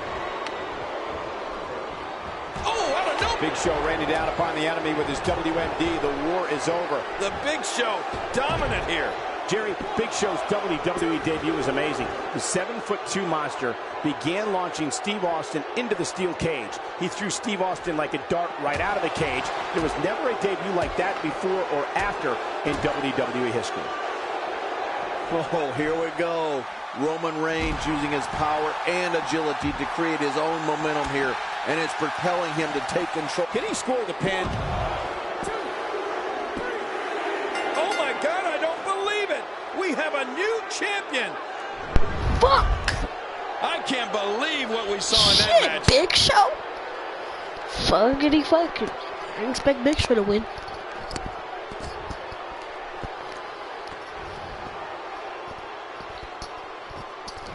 Oh, I don't know. Big Show raining down upon the enemy with his WMD. The war is over. The Big Show dominant here. Jerry, Big Show's WWE debut was amazing. The 7'2" monster began launching Steve Austin into the steel cage. He threw Steve Austin like a dart right out of the cage. There was never a debut like that before or after in WWE history. Oh, here we go. Roman Reigns using his power and agility to create his own momentum here, and it's propelling him to take control. Can he score the pin? We have a new champion. Fuck. I can't believe what we saw in that Shit, match. Big Show. Fuckity fucking. I didn't expect Big Show to win.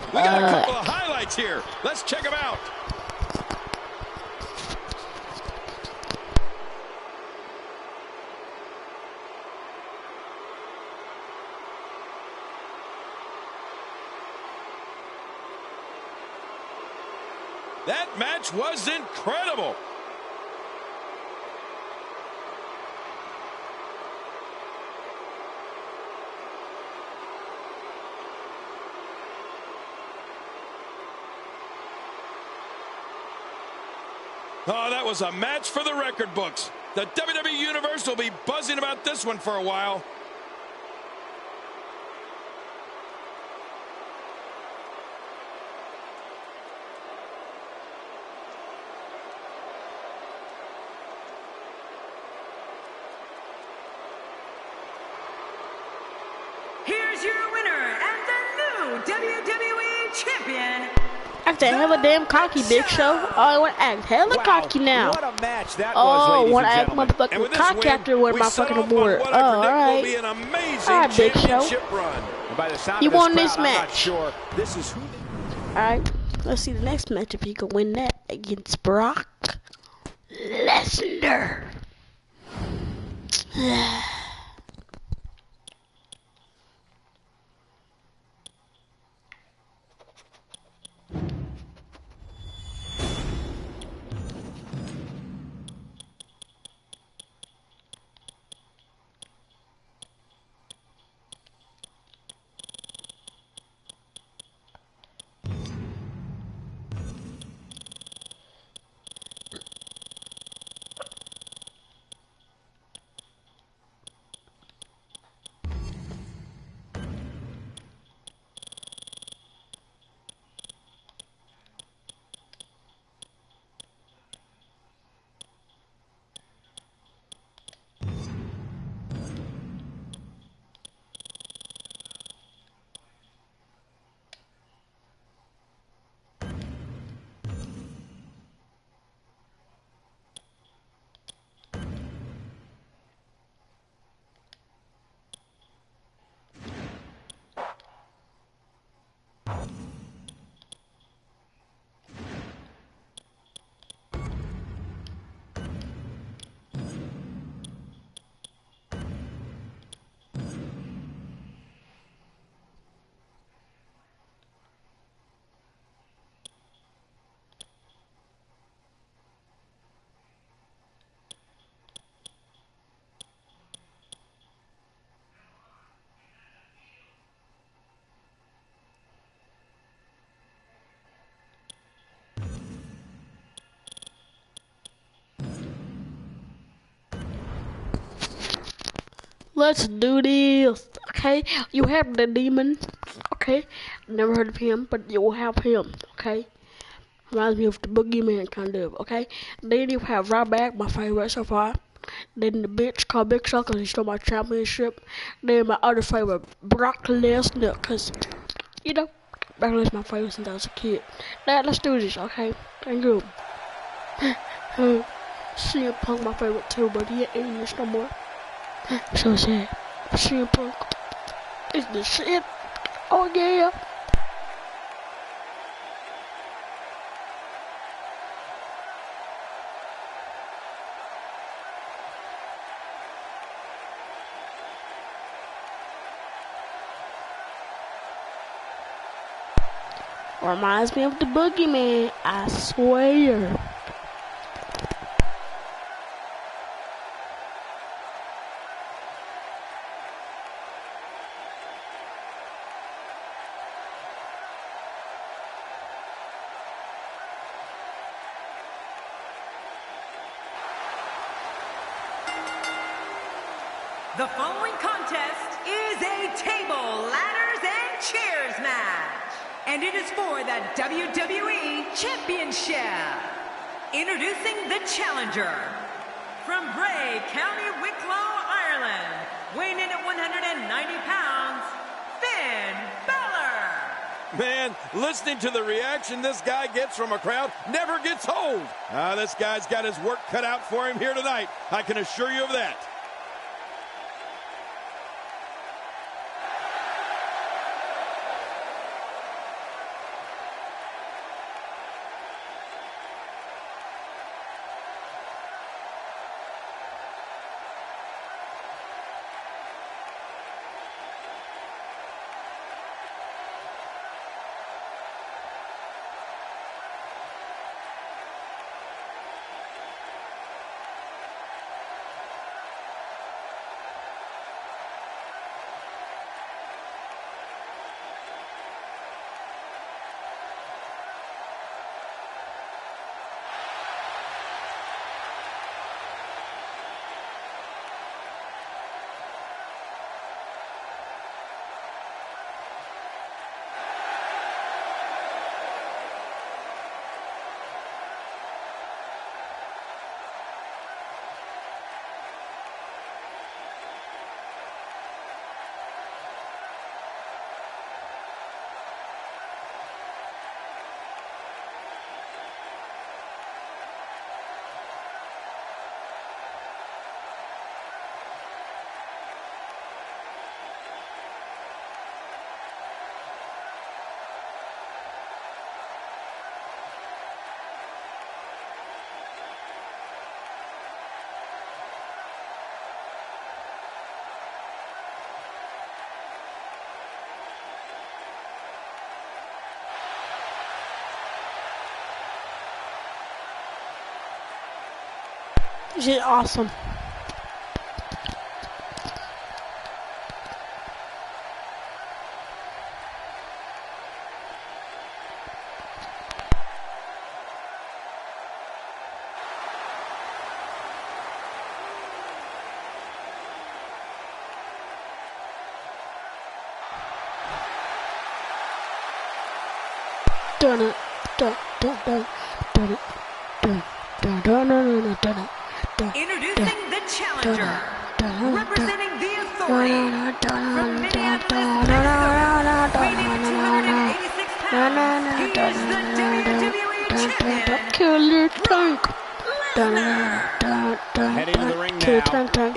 We got a couple of highlights here. Let's check them out. That match was incredible. Oh, that was a match for the record books. The WWE Universe will be buzzing about this one for a while. Here's your winner and the new WWE Champion. Act hella damn cocky, Big Show. Oh, I want to act hella cocky now. What a match that Oh, was, want to ladies act and gentlemen. motherfucking cocky after with my fucking award. Oh, alright. Alright, Big Show. And by the sound You of this won this crowd, I'm not match. sure this is who. Alright, let's see the next match if you can win that against Brock Lesnar. Let's do this. Okay, you have the demon. Okay, never heard of him, but you will have him. Okay, reminds me of the boogeyman kind of. Okay, then you have Ryback, my favorite so far. Then the bitch called Big Show because he stole my championship. Then my other favorite, Brock Lesnar, because, you know, Brock Lesnar my favorite since I was a kid. Now, let's do this, okay? Thank you. CM Punk my favorite too, but he ain't in this no more. So sad. CM Punk is the shit. Oh, yeah. Reminds me of the boogeyman, I swear. The following contest is a table, ladders, and chairs match. And it is for the WWE Championship. Introducing the challenger. From Bray, County Wicklow, Ireland. Weighing in at 190 pounds, Finn Balor. Man, listening to the reaction this guy gets from a crowd never gets old. This guy's got his work cut out for him here tonight. I can assure you of that. This is awesome. Dun it, dun dun dun dun it, dun dun dun dun dun it. Introducing the challenger, representing the authority, from Minneapolis, Minnesota, weighing 286 pounds, he is the WWE Champion, Killer Tank. Lesnar. Heading to the ring now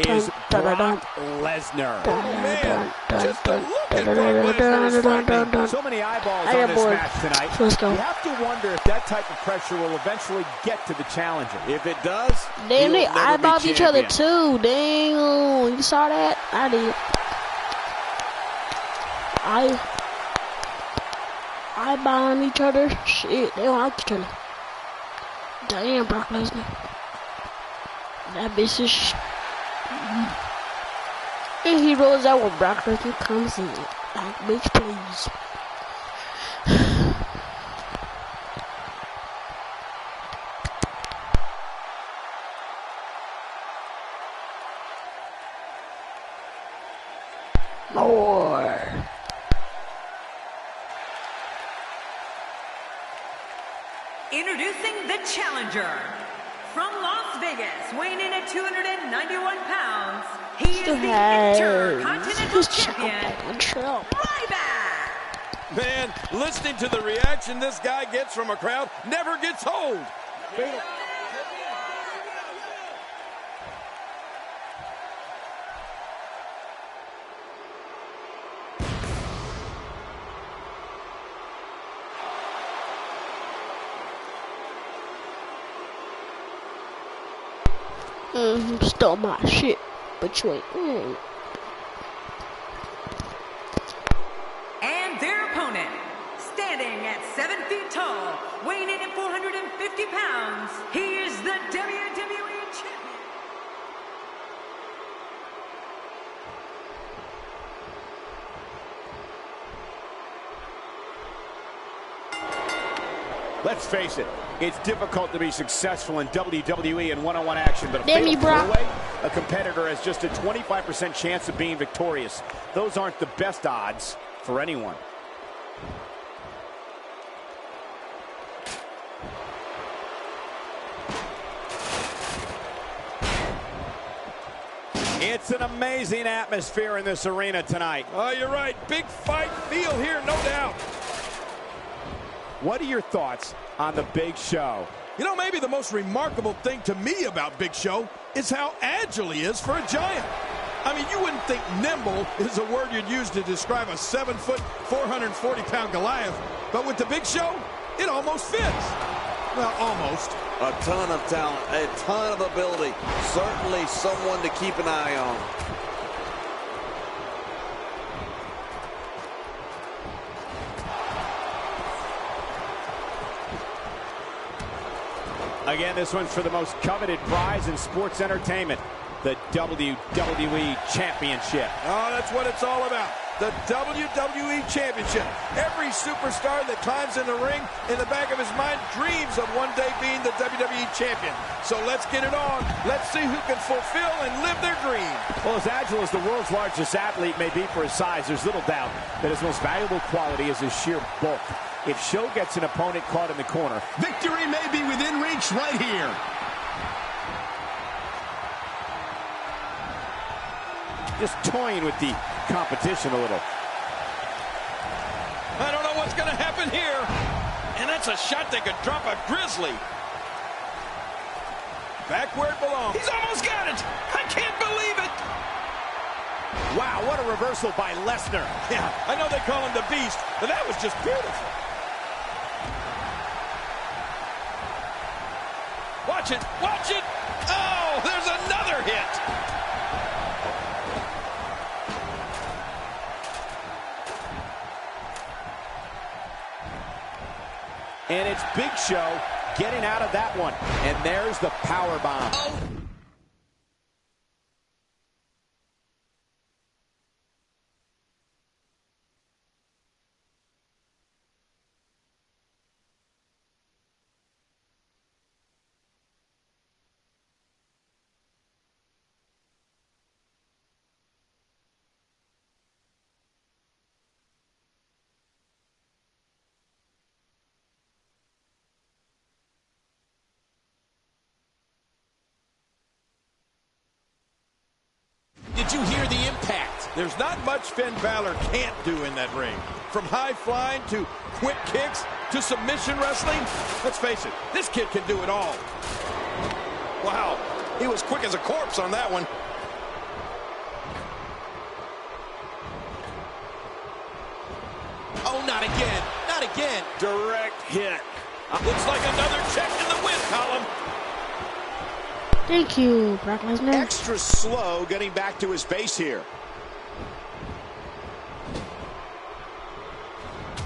is Brock Lesnar. Man, just a look at Brock Lesnar fighting. So many eyeballs I on got this bored. match tonight. Let's go. You have to wonder if that type of pressure will eventually get to the challenger. If it does, Damn, he they will never be eyeballed each other champion. too. Dang, you saw that? I did. Eyeballing each other. Shit, they don't like each other. Damn, Brock Lesnar. That bitch is. And he rolls out when Brock Lesnar comes in. Like, bitch, please. More. Introducing the challenger. From Las Vegas, weighing in at 291 pounds, he is the Intercontinental Champion, Ryback. Man, listening to the reaction this guy gets from a crowd never gets old. Stole my shit, but you ain't. And their opponent, standing at 7 feet tall, weighing in at 450 pounds, he is the WWE Champion. Let's face it, it's difficult to be successful in WWE in one-on-one action, but a competitor has just a 25% chance of being victorious. Those aren't the best odds for anyone. It's an amazing atmosphere in this arena tonight. Oh, you're right. Big fight feel here, no doubt. What are your thoughts on the Big Show? You know, maybe the most remarkable thing to me about Big Show is how agile he is for a giant. I mean, you wouldn't think nimble is a word you'd use to describe a 7-foot, 440-pound Goliath. But with the Big Show, it almost fits. Well, almost. A ton of talent, a ton of ability. Certainly someone to keep an eye on. Again, this one's for the most coveted prize in sports entertainment, the WWE Championship. Oh, that's what it's all about. The WWE Championship. Every superstar that climbs in the ring, in the back of his mind, dreams of one day being the WWE Champion. So let's get it on. Let's see who can fulfill and live their dream. Well, as agile as the world's largest athlete may be for his size, there's little doubt that his most valuable quality is his sheer bulk. If Show gets an opponent caught in the corner, victory may be within reach right here. Just toying with the competition a little. I don't know what's going to happen here. And that's a shot that could drop a grizzly. Back where it belongs. He's almost got it. I can't believe it. Wow, what a reversal by Lesnar. Yeah, I know they call him the Beast, but that was just beautiful. Watch it, watch it. Oh, there's another hit. And it's Big Show getting out of that one. And there's the power bomb. Oh. Did you hear the impact? There's not much Finn Balor can't do in that ring. From high flying to quick kicks to submission wrestling. Let's face it, this kid can do it all. Wow, he was quick as a corpse on that one. Oh, not again, not again. Direct hit. Looks like another check in the win column. Thank you, Brock Lesnar. Extra slow getting back to his base here.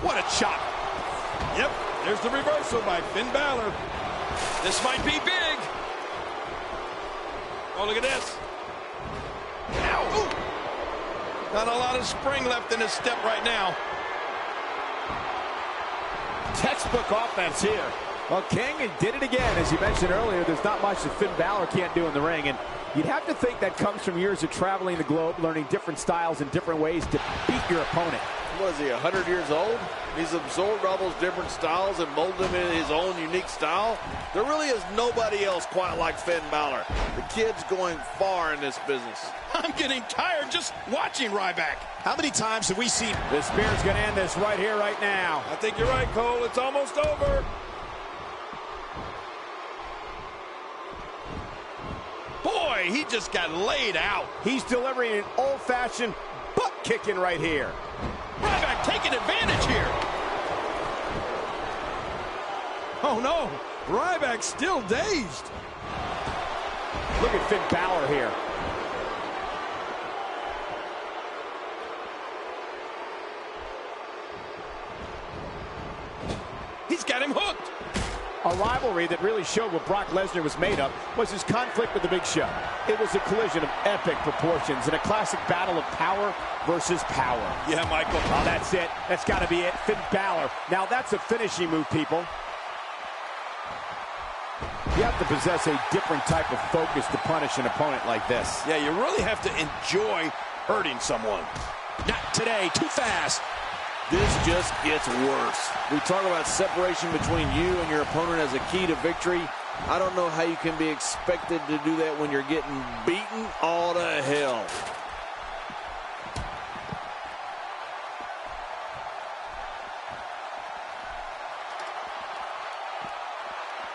What a chop. Yep, there's the reversal by Finn Balor. This might be big. Oh, look at this. Ow. Ooh. Not a lot of spring left in his step right now. Textbook offense here. Well, King did it again. As you mentioned earlier, there's not much that Finn Balor can't do in the ring, and You'd have to think that comes from years of traveling the globe, learning different styles and different ways to beat your opponent. What is he, 100 years old? He's absorbed all those different styles and molded them in his own unique style. There really is nobody else quite like Finn Balor. The kid's going far in this business. I'm getting tired just watching Ryback. How many times have we seen? The spear's going to end this right here, right now. I think you're right, Cole. It's almost over. Boy, he just got laid out. He's delivering an old-fashioned butt kicking right here. Ryback taking advantage here. Oh, no. Ryback's still dazed. Look at Finn Balor here. He's got him hooked. A rivalry that really showed what Brock Lesnar was made of was his conflict with The Big Show. It was a collision of epic proportions and a classic battle of power versus power. Yeah, Michael. Oh, that's it. That's got to be it. Finn Balor. Now that's a finishing move, people. You have to possess a different type of focus to punish an opponent like this. Yeah, you really have to enjoy hurting someone. Not today. Too fast. This just gets worse. We talk about separation between you and your opponent as a key to victory. I don't know how you can be expected to do that when you're getting beaten all to hell.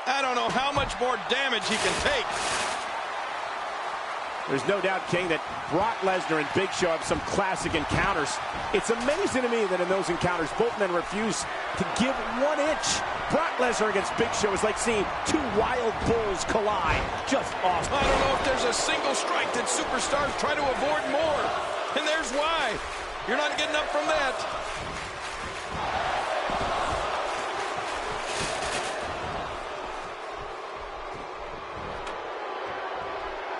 I don't know how much more damage he can take. There's no doubt, King, that Brock Lesnar and Big Show have some classic encounters. It's amazing to me that in those encounters, both men refuse to give 1 inch. Brock Lesnar against Big Show is like seeing two wild bulls collide. Just awesome. I don't know if there's a single strike that superstars try to avoid more. And there's why. You're not getting up from that.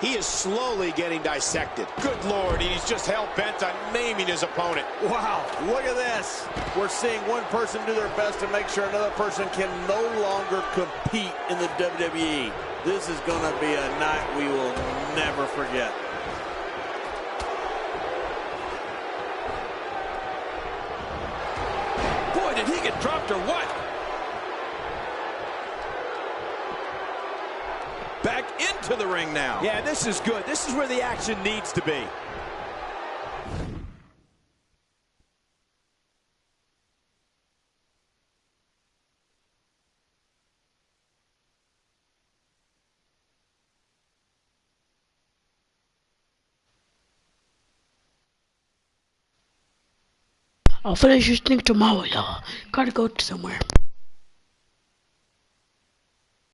He is slowly getting dissected. Good Lord, he's just hell-bent on maiming his opponent. Wow, look at this. We're seeing one person do their best to make sure another person can no longer compete in the WWE. This is going to be a night we will never forget. Boy, did he get dropped or what? Back into the ring now. Yeah, this is good. This is where the action needs to be. I'll finish this thing tomorrow, y'all. Gotta go somewhere.